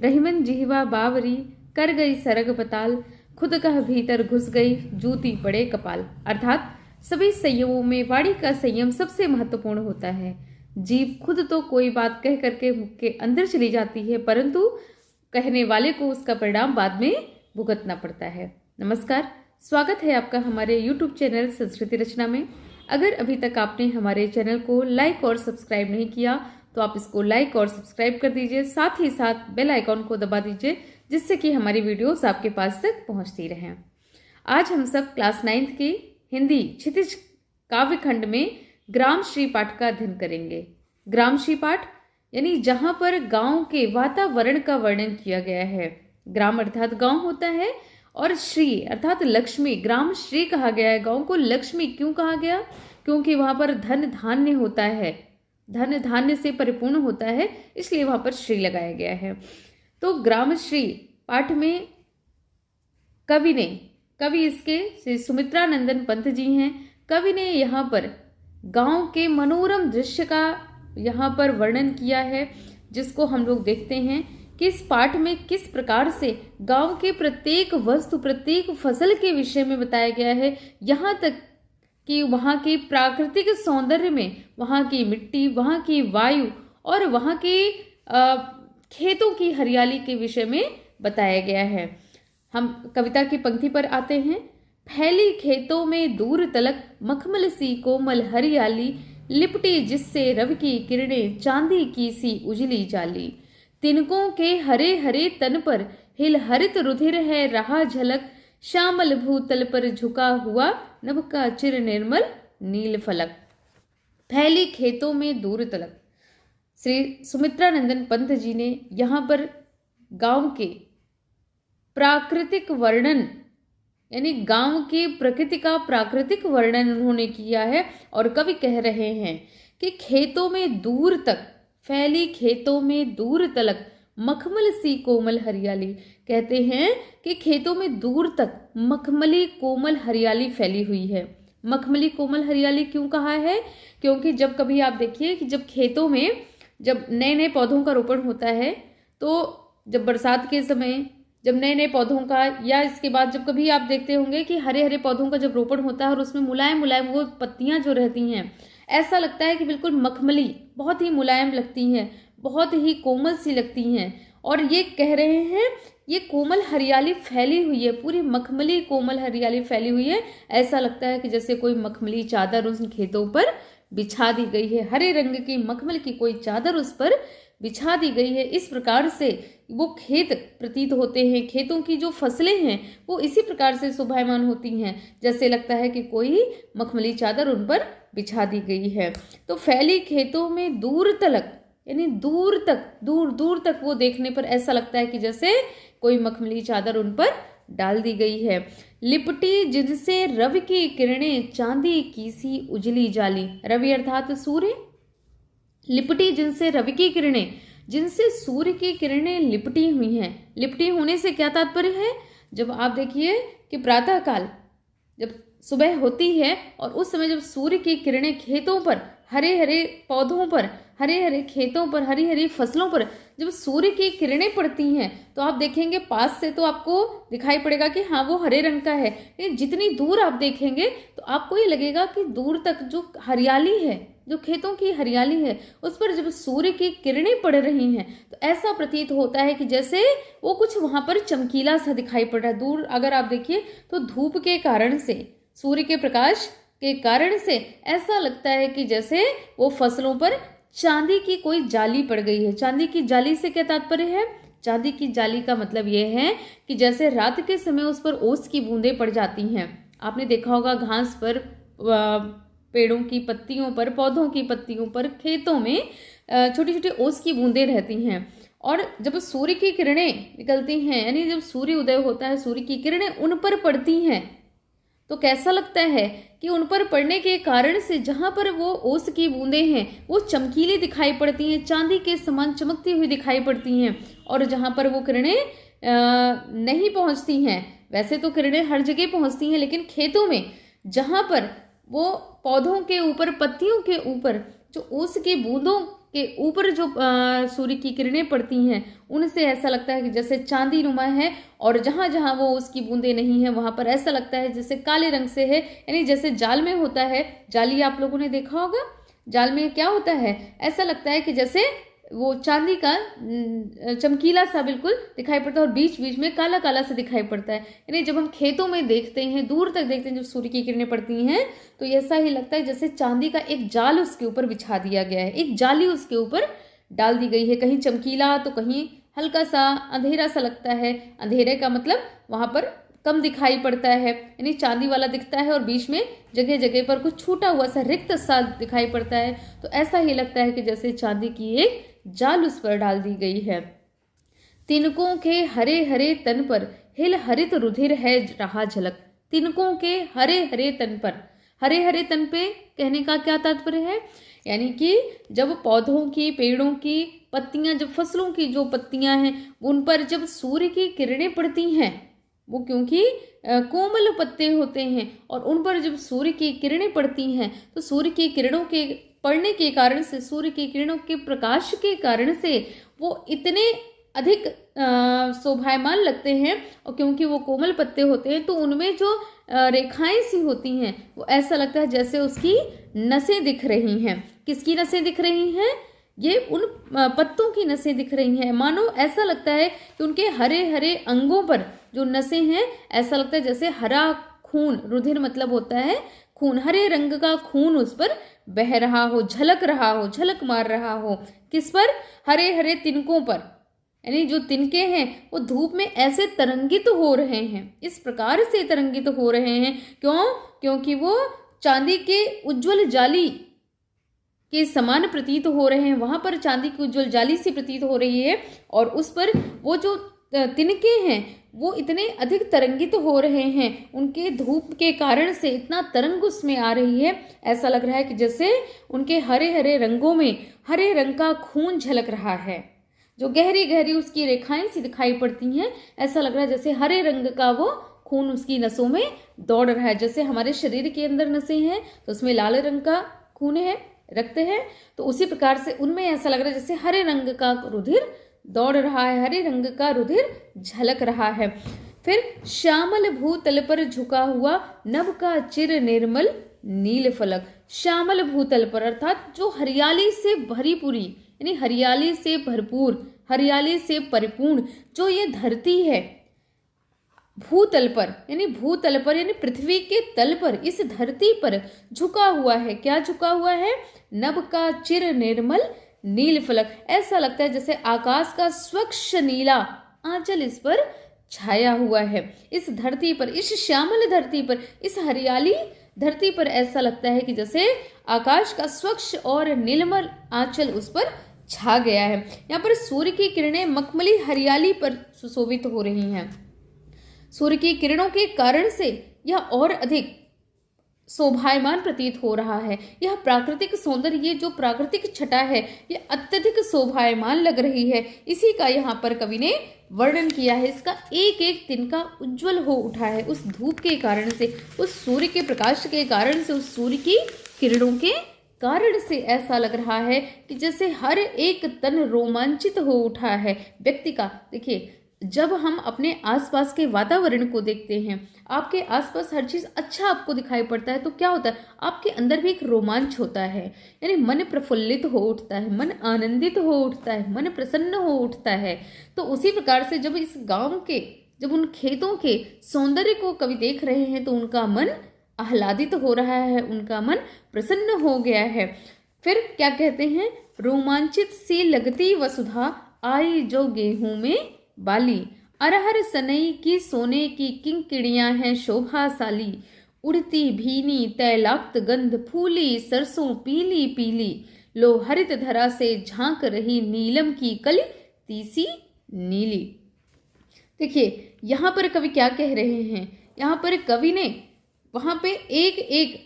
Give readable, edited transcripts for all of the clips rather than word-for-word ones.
रहीमन जिहवा बावरी कर गई सरग पताल, खुद कह भीतर घुस गई जूती पड़े कपाल। अर्थात सभी संयमों में वाणी का संयम सबसे महत्वपूर्ण होता है। जीभ खुद तो कोई बात कह करके मुख के अंदर चली जाती है, परंतु कहने वाले को उसका परिणाम बाद में भुगतना पड़ता है। नमस्कार, स्वागत है आपका हमारे YouTube चैनल संस्कृति रचना में। अगर अभी तक आपने हमारे चैनल को लाइक और सब्सक्राइब नहीं किया तो आप इसको लाइक और सब्सक्राइब कर दीजिए, साथ ही साथ बेल आइकॉन को दबा दीजिए, जिससे कि हमारी वीडियोस आपके पास तक पहुंचती रहें। आज हम सब क्लास 9th की हिंदी क्षितिज काव्य खंड में ग्राम श्री पाठ का अध्ययन करेंगे। ग्राम श्री पाठ यानी जहां पर गांव के वातावरण का वर्णन किया गया है। ग्राम अर्थात गांव होता है और श्री अर्थात लक्ष्मी। ग्राम श्री कहा गया है। गांव को लक्ष्मी क्यों कहा गया? क्योंकि वहां पर धन धान्य होता है, धन धान्य से परिपूर्ण होता है, इसलिए वहां पर श्री लगाया गया है। तो ग्राम श्री पाठ में कवि इसके श्री सुमित्रानंदन पंत जी हैं। कवि ने यहाँ पर गांव के मनोरम दृश्य का यहाँ पर वर्णन किया है, जिसको हम लोग देखते हैं कि इस पाठ में किस प्रकार से गांव के प्रत्येक वस्तु, प्रत्येक फसल के विषय में बताया गया है। यहाँ तक कि वहाँ के प्राकृतिक सौंदर्य में वहाँ की मिट्टी, वहाँ की वायु और वहाँ के खेतों की हरियाली के विषय में बताया गया है। हम कविता की पंक्ति पर आते हैं। फैली खेतों में दूर तलक मखमल सी कोमल हरियाली, लिपटी जिससे रवि की किरणें चांदी की सी उजली जाली। तिनकों के हरे हरे तन पर हिल हरित रुधिर है रहा झलक, श्यामल भूतल पर झुका हुआ नभ का चिर निर्मल नील फलक। फैली खेतों में दूर तलक, श्री सुमित्रानंदन पंत जी ने यहाँ पर गांव के प्राकृतिक वर्णन यानी गांव की प्रकृति का प्राकृतिक वर्णन उन्होंने किया है। और कवि कह रहे हैं कि खेतों में दूर तक, फैली खेतों में दूर तलक मखमल सी कोमल हरियाली। कहते हैं कि खेतों में दूर तक मखमली कोमल हरियाली फैली हुई है। मखमली कोमल हरियाली क्यों कहा है? क्योंकि जब कभी आप देखिए कि जब खेतों में जब नए नए पौधों का रोपण होता है, तो जब बरसात के समय जब नए नए पौधों का, या इसके बाद जब कभी आप देखते होंगे कि हरे हरे पौधों का जब रोपण होता है और उसमें मुलायम मुलायम वो पत्तियां जो रहती हैं, ऐसा लगता है कि बिल्कुल मखमली, बहुत ही मुलायम लगती हैं, बहुत ही कोमल सी लगती हैं। और ये कह रहे हैं ये कोमल हरियाली फैली हुई है, पूरी मखमली कोमल हरियाली फैली हुई है। ऐसा लगता है कि जैसे कोई मखमली चादर उन खेतों पर बिछा दी गई है, हरे रंग की मखमल की कोई चादर उस पर बिछा दी गई है। इस प्रकार से वो खेत प्रतीत होते हैं। खेतों की जो फसलें हैं वो इसी प्रकार से शोभायमान होती हैं, जैसे लगता है कि कोई मखमली चादर उन पर बिछा दी गई है। तो फैली खेतों में दूर तलक यानी दूर तक, दूर दूर तक वो देखने पर ऐसा लगता है कि जैसे कोई मखमली चादर उन पर डाल दी गई है। लिपटी जिनसे रवि की किरणें चांदी की सी उजली जाली। रवि अर्थात सूर्य। लिपटी जिनसे रवि की किरणें, जिनसे सूर्य की किरणें लिपटी हुई हैं। लिपटी होने से क्या तात्पर्य है? जब आप देखिए कि प्रातः काल जब सुबह होती है और उस समय जब सूर्य की किरणें खेतों पर, हरे हरे पौधों पर, हरे हरे खेतों पर, हरी हरी फसलों पर जब सूर्य की किरणें पड़ती हैं, तो आप देखेंगे पास से तो आपको दिखाई पड़ेगा कि हाँ वो हरे रंग का है। लेकिन जितनी दूर आप देखेंगे तो आपको ये लगेगा कि दूर तक जो हरियाली है, जो खेतों की हरियाली है, उस पर जब सूर्य की किरणें पड़ रही हैं तो ऐसा प्रतीत होता है कि जैसे वो कुछ वहां पर चमकीला सा दिखाई पड़ रहा है। दूर अगर आप देखिए तो धूप के कारण से, सूर्य के प्रकाश के कारण से ऐसा लगता है कि जैसे वो फसलों पर चांदी की कोई जाली पड़ गई है। चांदी की जाली से क्या तात्पर्य है? चांदी की जाली का मतलब ये है कि जैसे रात के समय उस पर ओस की बूंदें पड़ जाती हैं। आपने देखा होगा घास पर, पेड़ों की पत्तियों पर, पौधों की पत्तियों पर, खेतों में छोटी छोटी ओस की बूंदें रहती हैं। और जब सूर्य की किरणें निकलती हैं, यानी जब सूर्य उदय होता है, सूर्य की किरणें उन पर पड़ती हैं, तो कैसा लगता है कि उन पर पड़ने के कारण से जहाँ पर वो ओस की बूंदें हैं वो चमकीली दिखाई पड़ती हैं, चांदी के समान चमकती हुई दिखाई पड़ती हैं। और जहाँ पर वो किरणें नहीं पहुँचती हैं, वैसे तो किरणें हर जगह पहुँचती हैं, लेकिन खेतों में जहाँ पर वो पौधों के ऊपर, पत्तियों के ऊपर जो ओस की बूंदों के ऊपर जो सूर्य की किरणें पड़ती हैं उनसे ऐसा लगता है कि जैसे चांदी नुमा है, और जहाँ जहाँ वो उसकी बूंदें नहीं है वहाँ पर ऐसा लगता है जैसे काले रंग से है। यानी जैसे जाल में होता है, जाली आप लोगों ने देखा होगा, जाल में क्या होता है, ऐसा लगता है कि जैसे वो चांदी का चमकीला सा बिल्कुल दिखाई पड़ता है और बीच बीच में काला काला सा दिखाई पड़ता है। यानी जब हम खेतों में देखते हैं, दूर तक देखते हैं, जब सूर्य की किरणें पड़ती हैं तो ऐसा ही लगता है जैसे चांदी का एक जाल उसके ऊपर बिछा दिया गया है, एक जाली उसके ऊपर डाल दी गई है। कहीं चमकीला तो कहीं हल्का सा अंधेरा सा लगता है। अंधेरे का मतलब वहाँ पर कम दिखाई पड़ता है, यानी चांदी वाला दिखता है, और बीच में जगह जगह पर कुछ छूटा हुआ सा रिक्त सा दिखाई पड़ता है। तो ऐसा ही लगता है कि जैसे चांदी की एक जाल उस पर डाल दी गई है। तिनकों के हरे हरे तन पर हिल हरित रुधिर है रहा झलक। तिनकों के हरे हरे तन पर, हरे हरे तन पे कहने का क्या तात्पर्य है, यानी कि जब पौधों की, पेड़ों की पत्तियां, जब फसलों की जो पत्तियां हैं उन पर जब सूर्य की किरणें पड़ती हैं, वो क्योंकि कोमल पत्ते होते हैं और उन पर जब सूर्य की किरणें पड़ती हैं तो सूर्य की किरणों के पड़ने के कारण से, सूर्य की किरणों के प्रकाश के कारण से वो इतने अधिक शोभायमान लगते हैं। और क्योंकि वो कोमल पत्ते होते हैं तो उनमें जो रेखाएं सी होती हैं वो ऐसा लगता है जैसे उसकी नसें दिख रही हैं। किसकी नसें दिख रही हैं, ये उन पत्तों की नसें दिख रही हैं। मानो ऐसा लगता है कि उनके हरे हरे अंगों पर जो नसें हैं, ऐसा लगता है जैसे हरा खून, रुधिर मतलब होता है खून, हरे रंग का खून उस पर बह रहा हो, झलक रहा हो, झलक मार रहा हो। किस पर, हरे हरे तिनकों पर, यानी जो तिनके हैं वो धूप में ऐसे तरंगित हो रहे हैं, इस प्रकार से तरंगित हो रहे हैं। क्यों, क्योंकि वो चांदी के उज्जवल जाली के समान प्रतीत हो रहे हैं। वहां पर चांदी की उज्जवल जाली सी प्रतीत हो रही है और उस पर वो जो तिनके हैं वो इतने अधिक तरंगित हो रहे हैं, उनके धूप के कारण से इतना तरंग उसमें आ रही है, ऐसा लग रहा है कि जैसे उनके हरे हरे रंगों में हरे रंग का खून झलक रहा है। जो गहरी गहरी उसकी रेखाएं सी दिखाई पड़ती हैं, ऐसा लग रहा है जैसे हरे रंग का वो खून उसकी नसों में दौड़ रहा है। जैसे हमारे शरीर के अंदर नसें हैं तो उसमें लाल रंग का खून है, रक्त है, तो उसी प्रकार से उनमें ऐसा लग रहा है जैसे हरे रंग का रुधिर दौड़ रहा है, हरे रंग का रुधिर झलक रहा है। फिर श्यामल भूतल पर झुका हुआ नभ का चिर निर्मल नील फलक। श्यामल भूतल पर अर्थात जो हरियाली से भरी पूरी, यानी हरियाली से भरपूर, हरियाली से परिपूर्ण जो ये धरती है, भूतल पर यानी भूतल पर यानी पृथ्वी के तल पर, इस धरती पर झुका हुआ है। क्या झुका हुआ है, नभ का चिर निर्मल नील फलक। ऐसा लगता है जैसे आकाश का स्वच्छ नीला आंचल इस पर छाया हुआ है। इस धरती पर, इस श्यामल धरती पर, इस हरियाली धरती पर ऐसा लगता है कि जैसे आकाश का स्वच्छ और नीलमल आंचल उस पर छा गया है। यहाँ पर सूर्य की किरणें मखमली हरियाली पर सुशोभित हो रही हैं। सूर्य की किरणों के कारण से यह और अधिक शोभायमान प्रतीत हो रहा है। यह प्राकृतिक सौंदर्य, ये जो प्राकृतिक छटा है, यह अत्यधिक शोभायमान लग रही है। इसी का यहाँ पर कवि ने वर्णन किया है। इसका एक एक तिनका उज्जवल हो उठा है उस धूप के कारण से, उस सूर्य के प्रकाश के कारण से, उस सूर्य की किरणों के कारण से ऐसा लग रहा है कि जैसे हर एक तन रोमांचित हो उठा है व्यक्ति का। देखिए, जब हम अपने आसपास के वातावरण को देखते हैं, आपके आसपास हर चीज़ अच्छा आपको दिखाई पड़ता है, तो क्या होता है, आपके अंदर भी एक रोमांच होता है, यानी मन प्रफुल्लित हो उठता है, मन आनंदित हो उठता है, मन प्रसन्न हो उठता है। तो उसी प्रकार से जब इस गांव के, जब उन खेतों के सौंदर्य को कवि देख रहे हैं तो उनका मन आह्लादित हो रहा है, उनका मन प्रसन्न हो गया है। फिर क्या कहते हैं, रोमांचित सी लगती वसुधा आई जो गेहूं में बाली, अरहर सनई की सोने की किंकिड़ियां हैं शोभाशाली, उड़ती भीनी तैलाक्त गंध फूली सरसों पीली पीली, लो हरित धरा से झांक रही नीलम की कली तीसी नीली। देखिए, यहाँ पर कवि क्या कह रहे हैं, यहाँ पर कवि ने वहां पे एक एक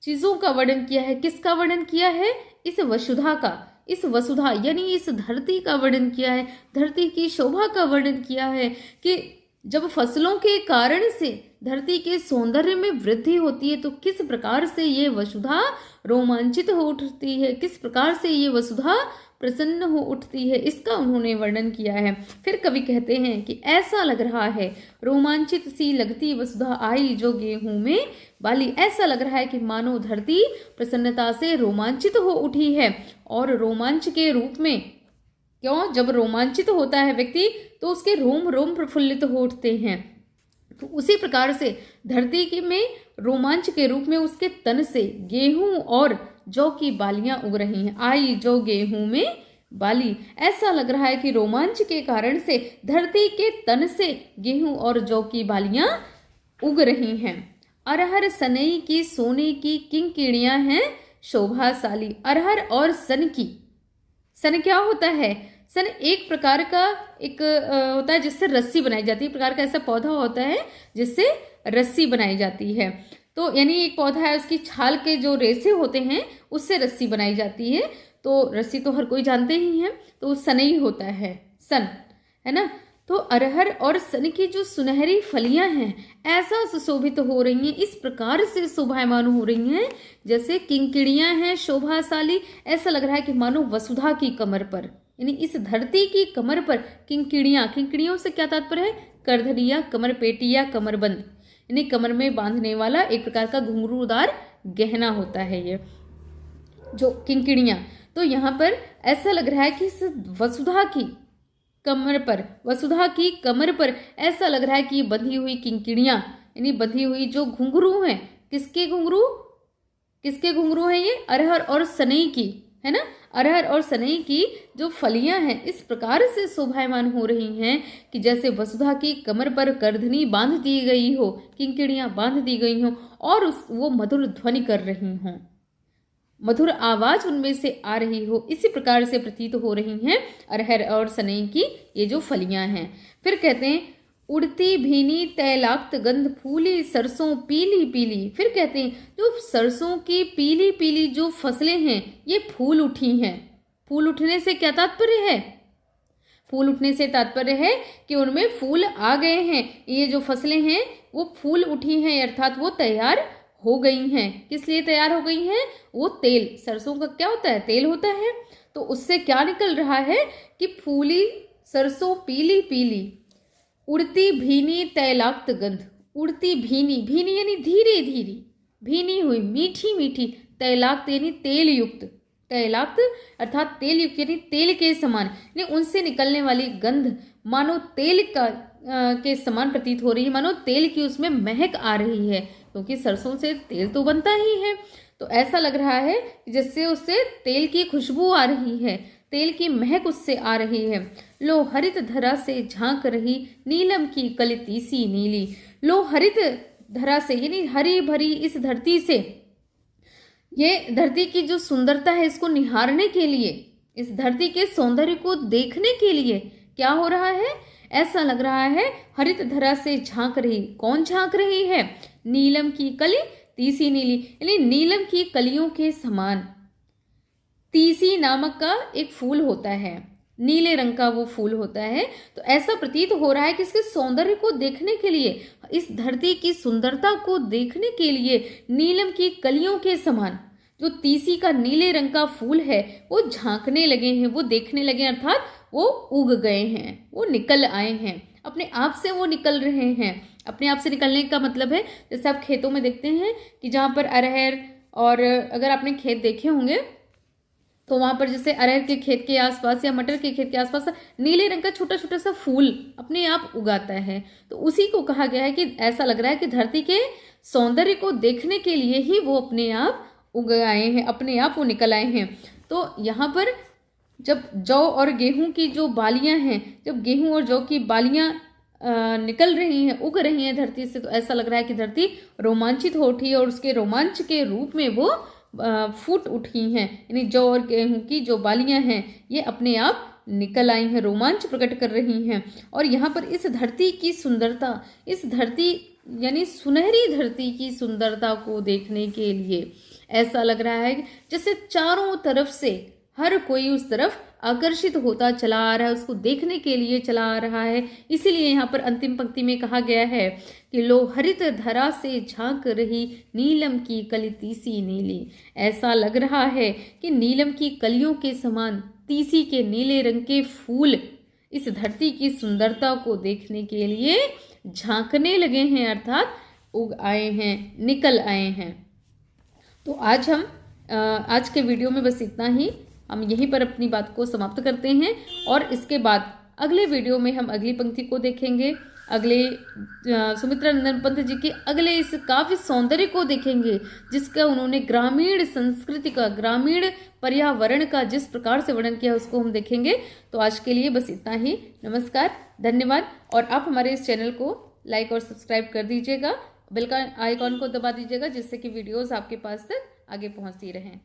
चीजों का वर्णन किया है। किसका वर्णन किया है, इस वसुधा का, इस वसुधा यानी इस धरती का वर्णन किया है, धरती की शोभा का वर्णन किया है कि जब फसलों के कारण से धरती के सौंदर्य में वृद्धि होती है तो किस प्रकार से ये वसुधा रोमांचित हो उठती है, किस प्रकार से ये वसुधा प्रसन्न हो उठती है, इसका उन्होंने वर्णन किया है। फिर कवि कहते हैं कि ऐसा लग रहा है रोमांचित सी लगती वसुधा आई जो गेहूं में बाली। ऐसा लग रहा है कि मानो धरती प्रसन्नता से रोमांचित हो उठी है। और रोमांच के रूप में, क्यों, जब रोमांचित होता है व्यक्ति तो उसके रोम रोम प्रफुल्लित हो उठते हैं। तो उसी प्रकार से धरती के में रोमांच के रूप में उसके तन से गेहूं और जौ की बालियां उग रही हैं। आई जो गेहूं में बाली। ऐसा लग रहा है कि रोमांच के कारण से धरती के तन से गेहूं और जौ की बालियां उग रही हैं। अरहर सनई की सोने की किंकिणियां हैं शोभाशाली। अरहर और सन की, सन क्या होता है? सन एक प्रकार का एक होता है जिससे रस्सी बनाई जाती है। प्रकार का ऐसा पौधा होता है जिससे रस्सी बनाई जाती है। तो यानी एक पौधा है, उसकी छाल के जो रेशे होते हैं उससे रस्सी बनाई जाती है। तो रस्सी तो हर कोई जानते ही है, तो सनई होता है, सन, है ना। तो अरहर और सन की जो सुनहरी फलियां हैं ऐसा सुशोभित हो रही हैं, इस प्रकार से शोभायमान हो रही हैं जैसे किंकिणियां हैं शोभाशाली। ऐसा लग रहा है कि मानो वसुधा की कमर पर, यानी इस धरती की कमर पर किंकिणियां, किंकिणियों से क्या तात्पर्य है? करधनिया, कमर पेटी या कमरबंद, यानी कमर में बांधने वाला एक प्रकार का घुंघरूदार गहना होता है ये जो किंकिणियां। तो यहाँ पर ऐसा लग रहा है कि इस वसुधा की कमर पर, वसुधा की कमर पर ऐसा लग रहा है कि बंधी हुई किंकिणियां, यानी बंधी हुई जो घुंघरू हैं, किसके घुंघरू, किसके घुंघरू हैं ये? अरहर और सनई की, है ना। अरहर और सनई की जो फलियां हैं इस प्रकार से शोभायमान हो रही हैं कि जैसे वसुधा की कमर पर करधनी बांध दी गई हो, किंकिणियां बांध दी गई हों और वो मधुर ध्वनि कर रही हों, मधुर आवाज उनमें से आ रही हो। इसी प्रकार से प्रतीत हो रही हैं अरहर और सनई की ये जो फलियां हैं। फिर कहते हैं उड़ती भीनी तैलाक्त गंध फूली सरसों पीली पीली। फिर कहते हैं जो सरसों की पीली पीली जो फसलें हैं ये फूल उठी हैं। फूल उठने से क्या तात्पर्य है? फूल उठने से तात्पर्य है कि उनमें फूल आ गए हैं। ये जो फसलें हैं वो फूल उठी हैं, अर्थात वो तैयार हो गई हैं। किस लिए तैयार हो गई हैं? वो तेल, सरसों का क्या होता है? तेल होता है। तो उससे क्या निकल रहा है कि फूली सरसों पीली पीली, उड़ती भीनी तैलाक्त गंध। उड़ती भीनी, भीनी यानी धीरे धीरे, भीनी हुई, मीठी मीठी, तैलाक्त यानी तेल युक्त, तैलाक्त अर्थात तेल युक्त यानी तेल के समान, यानी उनसे निकलने वाली गंध मानो तेल का के समान प्रतीत हो रही है, मानो तेल की उसमें महक आ रही है, क्योंकि सरसों से तेल तो बनता ही है। तो ऐसा लग रहा है जिससे उससे तेल की खुशबू आ रही है, तेल की महक उससे आ रही है। लो हरित धरा से झांक रही नीलम की कली तीसी नीली। लो हरित धरा से यानी हरी भरी इस धरती से, ये धरती की जो सुंदरता है इसको निहारने के लिए, इस धरती के सौंदर्य को देखने के लिए क्या हो रहा है? ऐसा लग रहा है हरित धरा से झांक रही। कौन झांक रही है? नीलम की कली तीसी नीली, यानी नीलम की कलियों के समान। तीसी नामक का एक फूल होता है, नीले रंग का वो फूल होता है। तो ऐसा प्रतीत हो रहा है कि इसके सौंदर्य को देखने के लिए, इस धरती की सुंदरता को देखने के लिए नीलम की कलियों के समान जो तीसी का नीले रंग का फूल है वो झांकने लगे हैं, वो देखने लगे, अर्थात वो उग गए हैं, वो निकल आए हैं, अपने आप से वो निकल रहे हैं। अपने आप से निकलने का मतलब है जैसे आप खेतों में देखते हैं कि जहाँ पर अरहर, और अगर आपने खेत देखे होंगे तो वहाँ पर जैसे अरहर के खेत के आसपास या मटर के खेत के आसपास नीले रंग का छोटा छोटा सा फूल अपने आप उगाता है। तो उसी को कहा गया है कि ऐसा लग रहा है कि धरती के सौंदर्य को देखने के लिए ही वो अपने आप उग आए हैं, अपने आप वो निकल आए हैं। तो यहाँ पर जब जौ और गेहूं की जो बालियां हैं, जब गेहूं और जौ की बालियां निकल रही हैं, उग रही हैं धरती से, तो ऐसा लग रहा है कि धरती रोमांचित हो उठी है और उसके रोमांच के रूप में वो फूट उठी हैं, यानी जौ और गेहूं की जो बालियां हैं ये अपने आप निकल आई हैं, रोमांच प्रकट कर रही हैं। और यहाँ पर इस धरती की सुंदरता, इस धरती यानी सुनहरी धरती की सुंदरता को देखने के लिए ऐसा लग रहा है जैसे चारों तरफ से हर कोई उस तरफ आकर्षित होता चला आ रहा है, उसको देखने के लिए चला आ रहा है। इसीलिए यहाँ पर अंतिम पंक्ति में कहा गया है कि लो हरित धरा से झांक रही नीलम की कली तीसी नीली। ऐसा लग रहा है कि नीलम की कलियों के समान तीसी के नीले रंग के फूल इस धरती की सुंदरता को देखने के लिए झांकने लगे हैं, अर्थात उग आए हैं, निकल आए हैं। तो आज के वीडियो में बस इतना ही। हम यहीं पर अपनी बात को समाप्त करते हैं और इसके बाद अगले वीडियो में हम अगली पंक्ति को देखेंगे, अगले सुमित्रा नंदन पंत जी के अगले इस काव्य सौंदर्य को देखेंगे जिसका उन्होंने ग्रामीण संस्कृति का, ग्रामीण पर्यावरण का जिस प्रकार से वर्णन किया उसको हम देखेंगे। तो आज के लिए बस इतना ही। नमस्कार, धन्यवाद। और आप हमारे इस चैनल को लाइक और सब्सक्राइब कर दीजिएगा, बेल का आइकॉन को दबा दीजिएगा जिससे कि वीडियोस आपके पास तक आगे पहुंचती रहें।